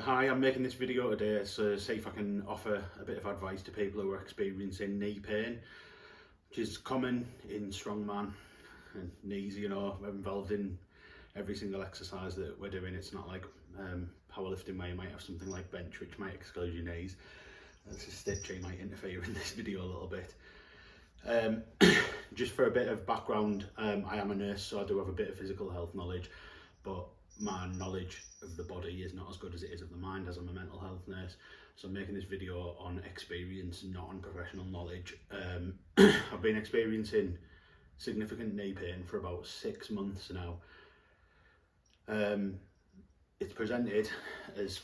Hi, I'm making this video today to see if I can offer a bit of advice to people who are experiencing knee pain, which is common in strongman and knees. You know, we're involved in every single exercise that we're doing. It's not like powerlifting where you might have something like bench which might exclude your knees. That's a stitching might interfere in this video a little bit. Just for a bit of background, I am a nurse, so I do have a bit of physical health knowledge, but my knowledge of the body is not as good as it is of the mind, as I'm a mental health nurse. So I'm making this video on experience, not on professional knowledge. I've been experiencing significant knee pain for about 6 months now. It's presented as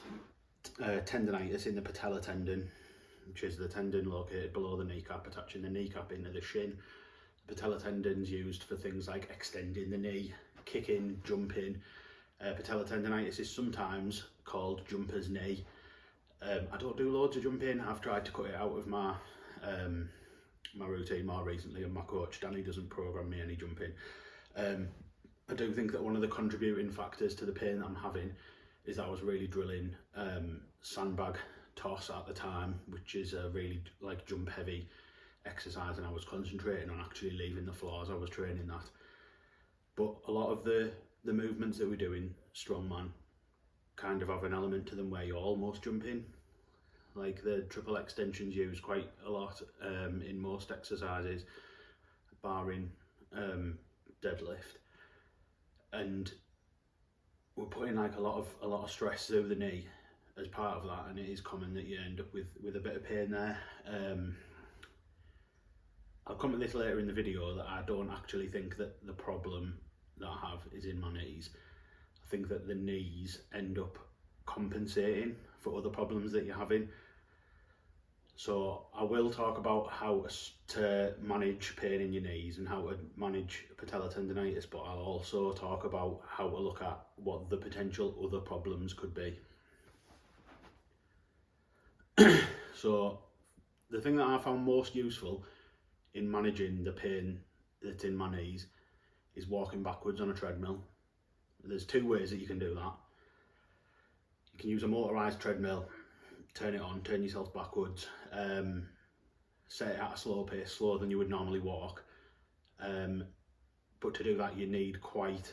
tendinitis in the patellar tendon, which is the tendon located below the kneecap, attaching the kneecap into the shin. The patellar tendon's used for things like extending the knee, kicking, jumping. Patellar tendinitis is sometimes called jumper's knee. I don't do loads of jumping. I've tried to cut it out of my my routine more recently, and my coach Danny doesn't program me any jumping. I do think that one of the contributing factors to the pain that I'm having is that I was really drilling sandbag toss at the time, which is a really like jump heavy exercise, and I was concentrating on actually leaving the floor as I was training that. But a lot of the movements that we do in strongman kind of have an element to them where you're almost jumping. Like the triple extensions used quite a lot in most exercises, barring deadlift, and we're putting like a lot of stress through the knee as part of that, and it is common that you end up with a bit of pain there. I'll come to this later in the video, that I don't actually think that the problem that I have is in my knees. I think that the knees end up compensating for other problems that you're having. So I will talk about how to manage pain in your knees and how to manage patellar tendinitis, but I'll also talk about how to look at what the potential other problems could be. So the thing that I found most useful in managing the pain that's in my knees is walking backwards on a treadmill. There's 2 ways that you can do that. You can use a motorised treadmill, turn it on, turn yourself backwards, set it at a slow pace, slower than you would normally walk. But to do that you need quite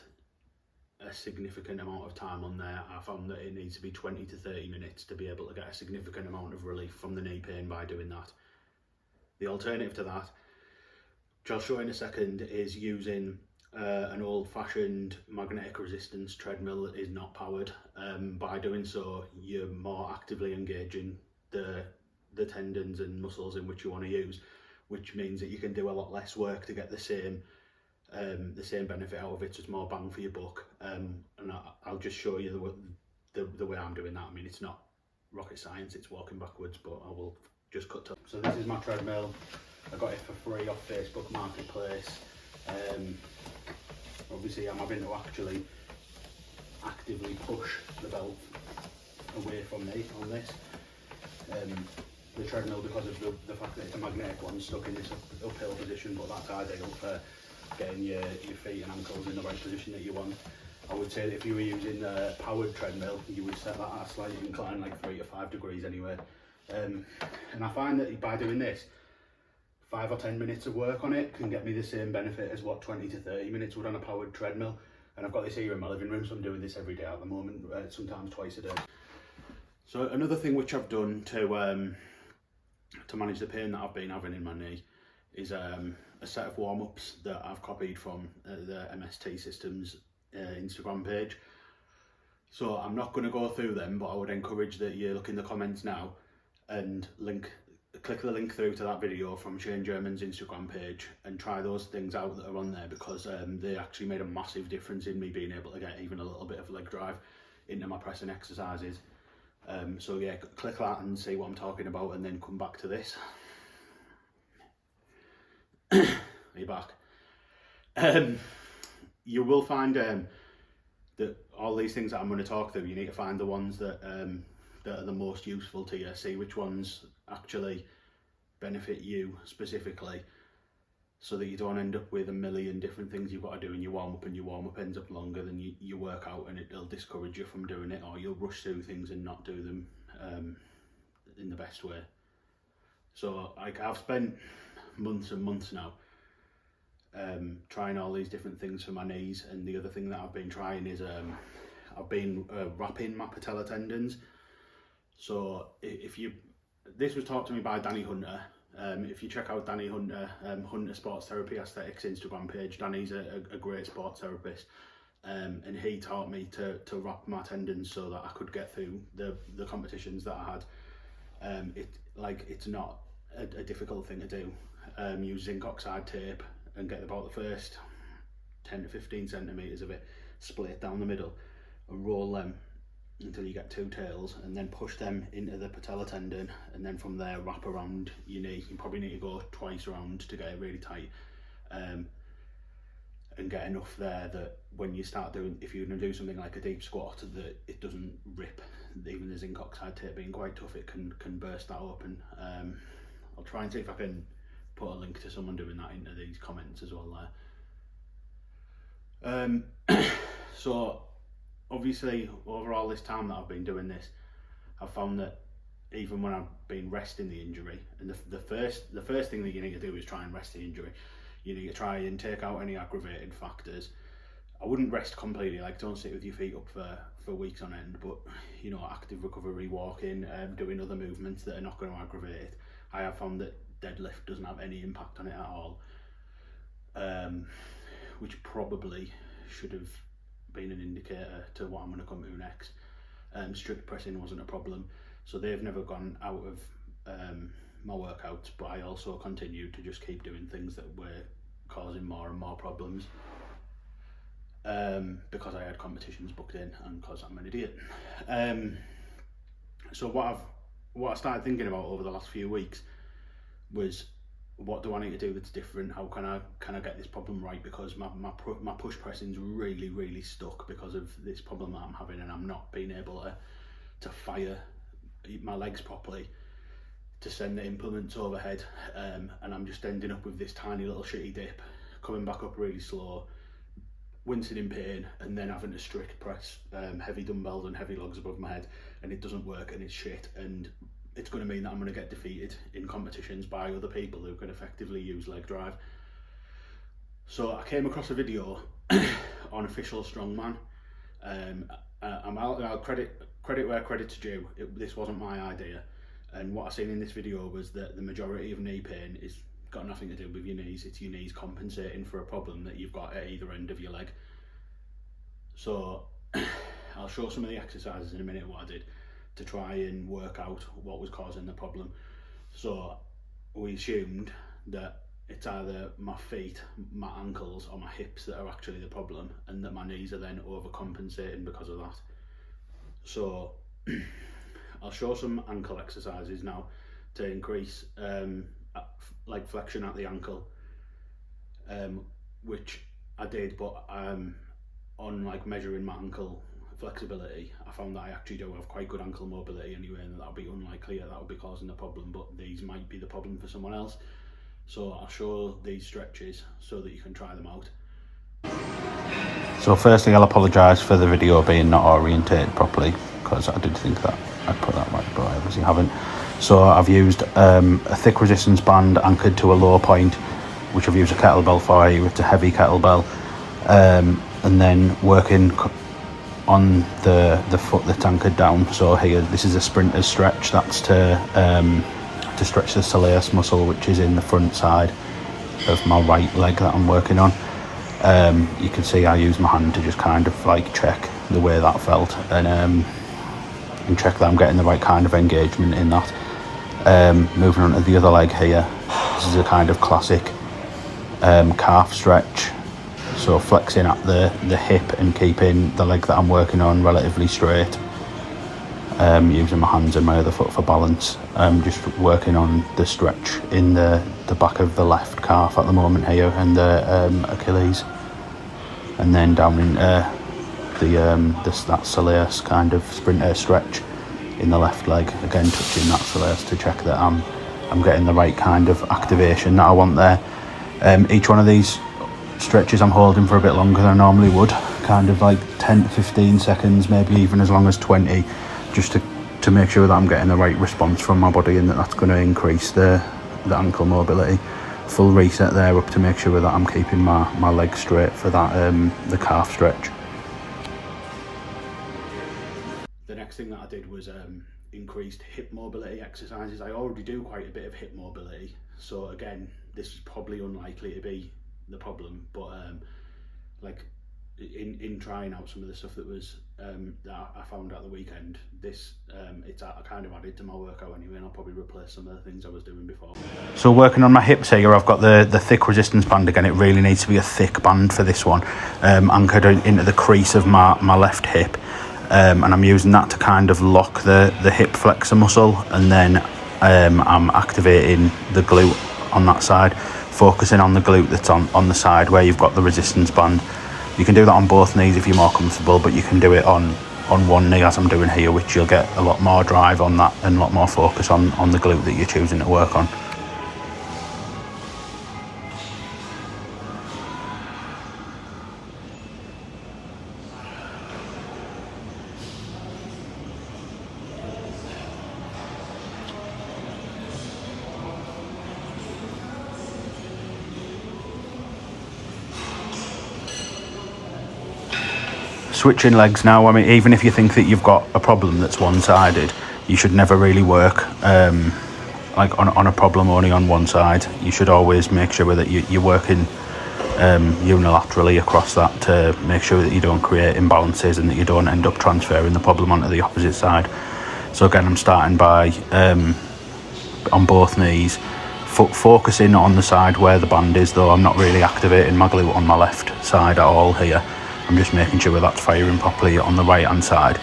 a significant amount of time on there. I found that it needs to be 20 to 30 minutes to be able to get a significant amount of relief from the knee pain by doing that. The alternative to that, which I'll show in a second, is using an old-fashioned magnetic resistance treadmill that is not powered. By doing so, you're more actively engaging the tendons and muscles in which you want to use, which means that you can do a lot less work to get the same benefit out of it. So it's more bang for your buck. And I'll just show you the way I'm doing that. I mean, it's not rocket science, it's walking backwards, but I will just cut to. So this is my treadmill. I got it for free off Facebook Marketplace. Obviously I'm having to actually actively push the belt away from me on this. The treadmill, because of the fact that it's a magnetic one, stuck in this uphill position, but that's ideal for getting your feet and ankles in the right position that you want. I would say that if you were using a powered treadmill, you would set that at a slight incline, like 3 to 5 degrees anyway. And I find that by doing this, 5 or 10 minutes of work on it can get me the same benefit as what 20 to 30 minutes would on a powered treadmill. And I've got this here in my living room, so I'm doing this every day at the moment, sometimes twice a day. So another thing which I've done to manage the pain that I've been having in my knee is a set of warm-ups that I've copied from the MST Systems Instagram page. So I'm not going to go through them, but I would encourage that you look in the comments now and click the link through to that video from Shane German's Instagram page and try those things out that are on there, because they actually made a massive difference in me being able to get even a little bit of leg drive into my pressing exercises. So yeah, click that and see what I'm talking about, and then come back to this. Are you back? You will find that all these things that I'm going to talk through, you need to find the ones that are the most useful to you. See which ones actually benefit you specifically. so that you don't end up with a million different things you've got to do in your warm-up, and your warm-up ends up longer than your workout, and it'll discourage you from doing it, or you'll rush through things and not do them in the best way. So like, I've spent months and months now trying all these different things for my knees, and the other thing that I've been trying is I've been wrapping my patellar tendons. So this was taught to me by Danny Hunter. If you check out Danny Hunter, Hunter Sports Therapy Aesthetics Instagram page, Danny's a great sports therapist, and he taught me to wrap my tendons so that I could get through the competitions that I had. It's not a difficult thing to do. Use zinc oxide tape and get about the first 10 to 15 centimetres of it split down the middle, and roll them until you get two tails, and then push them into the patellar tendon, and then from there wrap around your knee. You probably need to go twice around to get it really tight, and get enough there that when you start doing, if you're going to do something like a deep squat, that it doesn't rip. Even the zinc oxide tape being quite tough, it can burst that open. I'll try and see if I can put a link to someone doing that into these comments as well there. So obviously over all this time that I've been doing this, I've found that even when I've been resting the injury, and the first thing that you need to do is try and rest the injury. You need to try and take out any aggravating factors. I wouldn't rest completely, like don't sit with your feet up for weeks on end, but you know, active recovery, walking, doing other movements that are not going to aggravate it. I have found that deadlift doesn't have any impact on it at all, which probably should have been an indicator to what I'm going to come to next. Strict pressing wasn't a problem, so they've never gone out of my workouts, but I also continued to just keep doing things that were causing more and more problems, because I had competitions booked in and because I'm an idiot. So what I started thinking about over the last few weeks was, what do I need to do that's different? How can I get this problem right? Because my push pressing's really stuck because of this problem that I'm having, and I'm not being able to fire my legs properly to send the implements overhead, and I'm just ending up with this tiny little shitty dip, coming back up really slow, wincing in pain, and then having to strict press heavy dumbbells and heavy logs above my head, and it doesn't work, and it's shit, and it's going to mean that I'm going to get defeated in competitions by other people who can effectively use leg drive. So I came across a video on Official Strongman. I'll credit where credit's due. This wasn't my idea, and what I seen in this video was that the majority of knee pain is got nothing to do with your knees. It's your knees compensating for a problem that you've got at either end of your leg. So I'll show some of the exercises in a minute what I did to try and work out what was causing the problem. So we assumed that it's either my feet, my ankles, or my hips that are actually the problem, and that my knees are then overcompensating because of that. So I'll show some ankle exercises now to increase like flexion at the ankle, which I did, but on like measuring my ankle flexibility, I found that I actually do have quite good ankle mobility anyway, and that would be unlikely that would be causing the problem, but these might be the problem for someone else. So I'll show these stretches so that you can try them out. So firstly, I'll apologise for the video being not orientated properly, because I did think that I'd put that right, but I obviously haven't. So I've used a thick resistance band anchored to a low point, which I've used a kettlebell for. It's a heavy kettlebell, and then working on the foot that's anchored down. So here, this is a sprinter's stretch. That's to stretch the soleus muscle, which is in the front side of my right leg that I'm working on. You can see I use my hand to just kind of like check the way that felt, and check that I'm getting the right kind of engagement in that. Moving on to the other leg here, this is a kind of classic calf stretch. So flexing at the hip and keeping the leg that I'm working on relatively straight, using my hands and my other foot for balance. Just working on the stretch in the back of the left calf at the moment here, and the Achilles, and then down in that soleus kind of sprinter stretch in the left leg, again touching that soleus to check that I'm getting the right kind of activation that I want there. Each one of these stretches I'm holding for a bit longer than I normally would, kind of like 10 to 15 seconds, maybe even as long as 20, just to make sure that I'm getting the right response from my body, and that's going to increase the ankle mobility. Full reset there up to make sure that I'm keeping my legs straight for that the calf stretch. The next thing that I did was increased hip mobility exercises. I already do quite a bit of hip mobility, so again, this is probably unlikely to be the problem, but like in trying out some of the stuff that was that I found at the weekend, this it's kind of added to my workout anyway, and I'll probably replace some of the things I was doing before. So working on my hips here, I've got the thick resistance band again. It really needs to be a thick band for this one, anchored into the crease of my left hip, and I'm using that to kind of lock the hip flexor muscle, and then I'm activating the glute on that side, focusing on the glute that's on the side where you've got the resistance band. You can do that on both knees if you're more comfortable, but you can do it on one knee as I'm doing here, which you'll get a lot more drive on that and a lot more focus on the glute that you're choosing to work on. Switching legs now, I mean, even if you think that you've got a problem that's one-sided, you should never really work like on a problem only on one side. You should always make sure that you're working unilaterally across that to make sure that you don't create imbalances and that you don't end up transferring the problem onto the opposite side. So again, I'm starting by on both knees, focusing on the side where the band is, though I'm not really activating my glute on my left side at all here. I'm just making sure that's firing properly on the right hand side,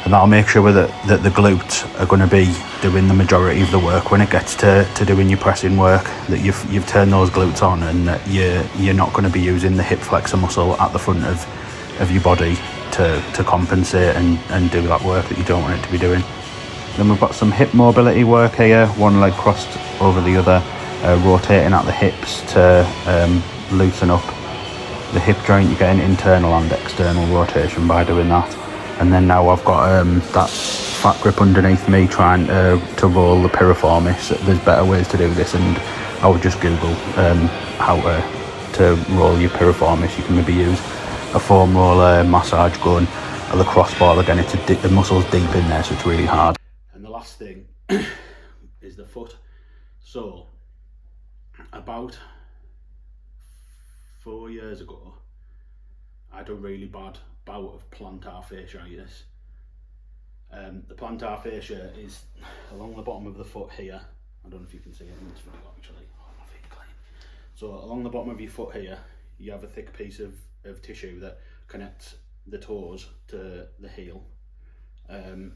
and that'll make sure that the glutes are going to be doing the majority of the work when it gets to doing your pressing work, that you've turned those glutes on, and that you're not going to be using the hip flexor muscle at the front of your body to compensate and do that work that you don't want it to be doing. Then we've got some hip mobility work here, one leg crossed over the other, rotating at the hips to loosen up the hip joint. You're getting internal and external rotation by doing that. And then now I've got that fat grip underneath me, trying to roll the piriformis. There's better ways to do this, and I would just Google how to roll your piriformis. You can maybe use a foam roller, massage gun, a lacrosse ball. Again, the muscle's deep in there, so it's really hard. And the last thing is the foot. So about 4 years ago, I had a really bad bout of plantar fasciitis. The plantar fascia is along the bottom of the foot here. I don't know if you can see it in this video actually. Oh, my feet are clean. So along the bottom of your foot here, you have a thick piece of tissue that connects the toes to the heel,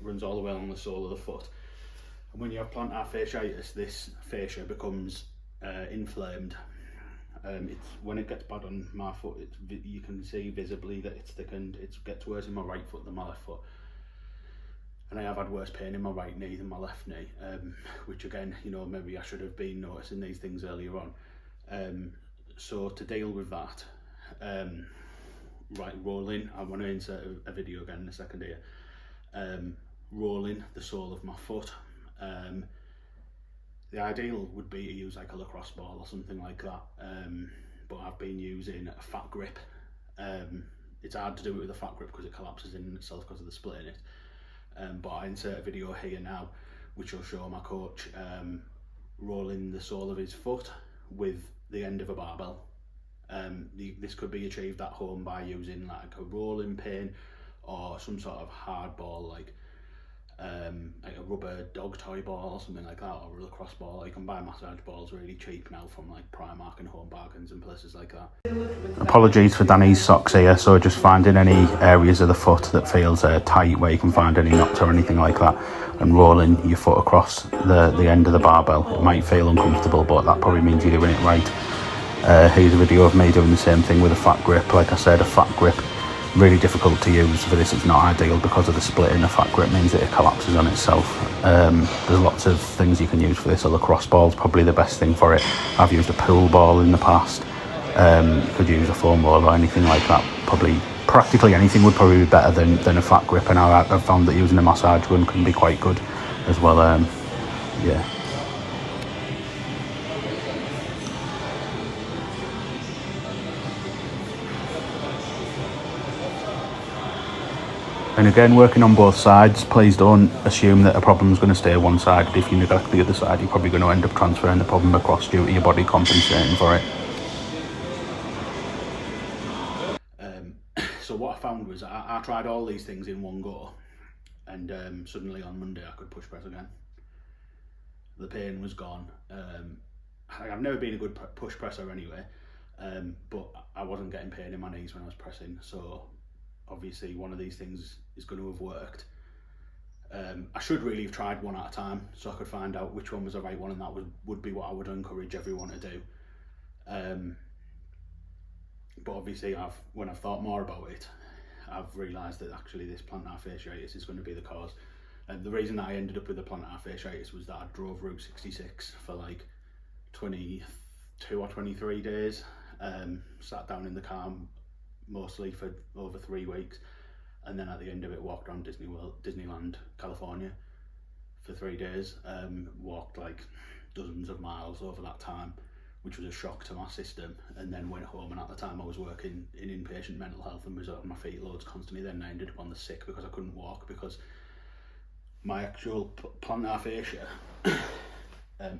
runs all the way along the sole of the foot. And when you have plantar fasciitis, this fascia becomes inflamed. It's when it gets bad on my foot, you can see visibly that it's thickened. It gets worse in my right foot than my left foot, and I have had worse pain in my right knee than my left knee, which again, you know, maybe I should have been noticing these things earlier on. So to deal with that, right, rolling, I want to insert a video again in a second here, rolling the sole of my foot. The ideal would be to use like a lacrosse ball or something like that, but I've been using a fat grip. It's hard to do it with a fat grip because it collapses in itself because of the split in it, but I insert a video here now which will show my coach rolling the sole of his foot with the end of a barbell. This could be achieved at home by using like a rolling pin or some sort of hard ball, like a rubber dog toy ball or something like that, or a lacrosse ball. You can buy massage balls really cheap now from like Primark and Home Bargains and places like that. Apologies for Danny's socks here, so just finding any areas of the foot that feels tight, where you can find any knots or anything like that, and rolling your foot across the end of the barbell. It might feel uncomfortable, but that probably means you're doing it right. Here's a video of me doing the same thing with a fat grip. Like I said, a fat grip Really difficult to use for this. It's not ideal because of the split in the fat grip means that it collapses on itself. There's lots of things you can use for this. A lacrosse ball is probably the best thing for it. I've used a pool ball in the past. You could use a foam ball or anything like that. Probably practically anything would probably be better than a fat grip, and I've found that using a massage gun can be quite good as well. Yeah. And again, working on both sides, please don't assume that a problem is going to stay one-sided. If you neglect the other side, you're probably going to end up transferring the problem across due to your body compensating for it. So what I found was I tried all these things in one go, and suddenly on Monday I could push press again. The pain was gone. I've never been a good push presser anyway, but I wasn't getting pain in my knees when I was pressing, so obviously one of these things is going to have worked. I should really have tried one at a time so I could find out which one was the right one, and that would be what I would encourage everyone to do. But obviously when I've thought more about it, I've realised that actually this plantar fasciitis is going to be the cause. And the reason that I ended up with the plantar fasciitis was that I drove Route 66 for like 22 or 23 days, sat down in the car mostly for over 3 weeks, and then at the end of it walked around Disneyland, California for 3 days. Walked like dozens of miles over that time, which was a shock to my system, and then went home, and at the time I was working in inpatient mental health and was on my feet loads constantly. Then I ended up on the sick because I couldn't walk, because my actual plantar fascia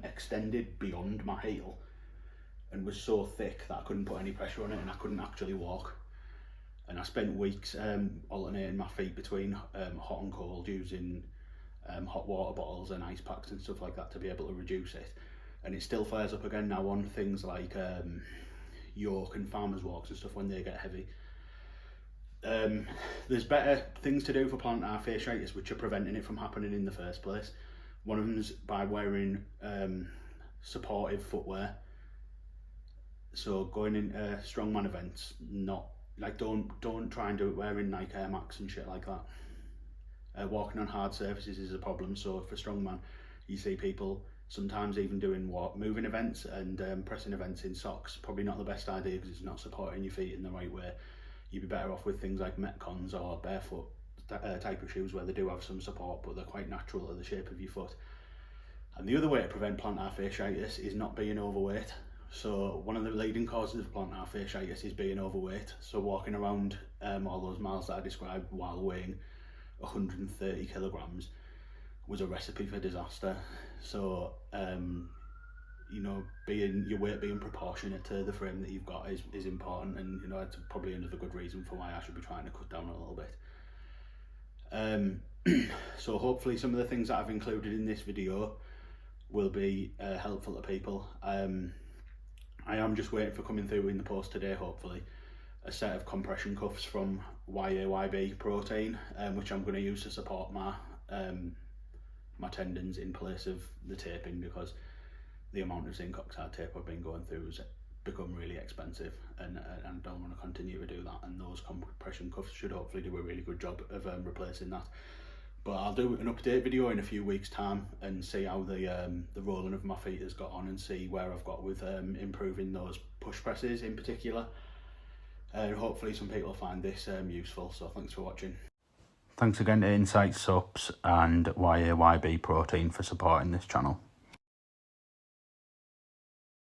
extended beyond my heel and was so thick that I couldn't put any pressure on it, and I couldn't actually walk. And I spent weeks alternating my feet between hot and cold, using hot water bottles and ice packs and stuff like that to be able to reduce it. And it still flares up again now on things like yoke and farmers walks and stuff when they get heavy. There's better things to do for plantar fasciitis which are preventing it from happening in the first place. One of them is by wearing supportive footwear. So going in strongman events, not like don't try and do it wearing Nike Air Max and shit like that. Walking on hard surfaces is a problem. So for strongman, you see people sometimes even doing moving events and pressing events in socks. Probably not the best idea because it's not supporting your feet in the right way. You'd be better off with things like Metcons or barefoot type of shoes where they do have some support, but they're quite natural to the shape of your foot. And the other way to prevent plantar fasciitis is not being overweight. So one of the leading causes of plantar fasciitis is being overweight. So walking around all those miles that I described while weighing 130 kilograms was a recipe for disaster. So you know, your weight being proportionate to the frame that you've got is important, and you know, it's probably another good reason for why I should be trying to cut down a little bit. So hopefully some of the things that I've included in this video will be helpful to people. I am just waiting for coming through in the post today, hopefully, a set of compression cuffs from YAYB Protein, which I'm going to use to support my my tendons in place of the taping, because the amount of zinc oxide tape I've been going through has become really expensive, and I don't want to continue to do that, and those compression cuffs should hopefully do a really good job of replacing that. But I'll do an update video in a few weeks time and see how the rolling of my feet has got on, and see where I've got with improving those push presses in particular. And hopefully some people find this useful. So thanks for watching. Thanks again to Insight Subs and YAYB Protein for supporting this channel.